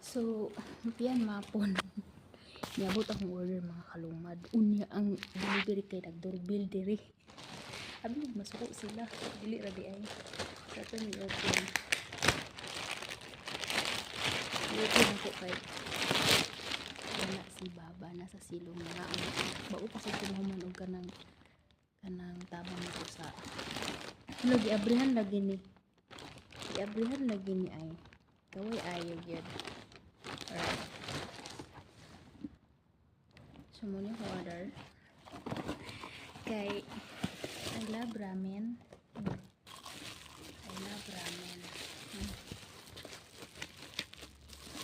So, piyan mapon. Niabot akong order mga kalumad. Unya ang delivery kay nagdoorbell diri. Abi masuko sila. Dili ra di ay. Sa to ni open. Open ako kay wala si Baba nasa silong nga. Bao pa sa tinahuman og kanang tabang ko sa. Ano giabrihan lagi ni. Giabrihan lagi ni ay. Kaway ayo gyud. Alright. So, muna yung order. Kay, I love ramen. I love ramen.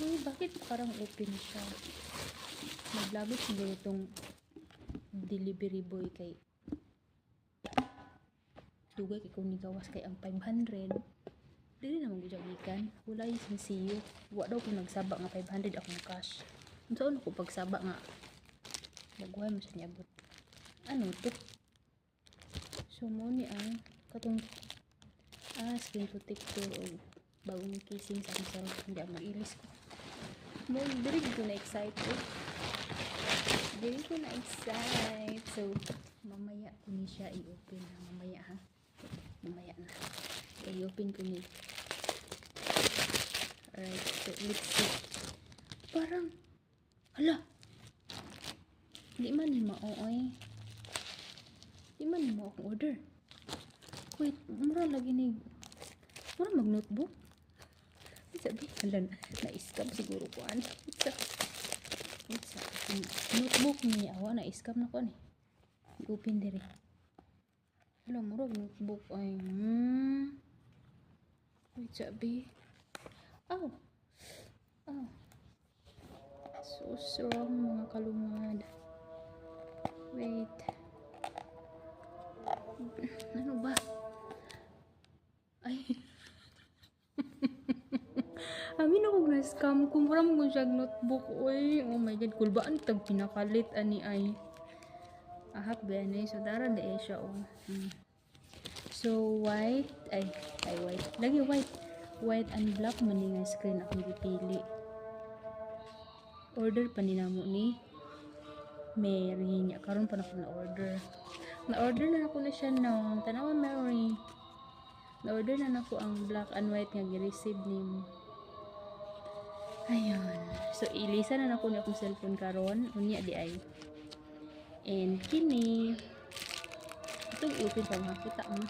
Uy, bakit parang open siya? Naglabot siguro itong delivery boy kay dugay kay kung nigawas kay ang 500. Dili naman gujagikan. Wala yung sinsiyo. Wa daw kung nagsaba nga 500 akong cash. Saan ako pagsaba nga nagway mo sa niabot. Ano to? So mo ni ang katong screen protector o bagong casing sa akong cellphone. Hindi ako mag-ilis ko. Mo, dili ko na excited. Dili ko na excited. So, mamaya ko ni siya i-open. Mamaya ha. Mamaya na. I-open ko ni. Alright, so let's see. Parang, hala, di man ni maooy. Di man ni mao akong order. Wait, mura lagi ni, mura mag-notebook. Sabi, hala, na-scam siguro ko. Ano? What's up? Notebook ni, awa, na-scam na ko ni. I-open diri. Hala, mura notebook ay, wait, sabi. Oh. Oh. So strong mga kalumad. Wait. Ano ba? Ay. Amin ako na-scam. Kumura mo siya notebook. Uy. Oh my god. Kulbaan tag pinakalit. Ani ay. Ahak ba yan eh. So dara na eh siya. Oh. So white. Ay white. Lagi white. White and black man nga screen akong gipili. Order pa ni namo ni Mary niya. Karon pa na ako na-order. Na-order na ako na siya no. Tanawa Mary. Na-order na ako ang black and white nga gi-receive nimo. Ayun. So ilisa na ako ni akong cellphone karon. Unya di ay. And kini. Ito i-open pa makita mo.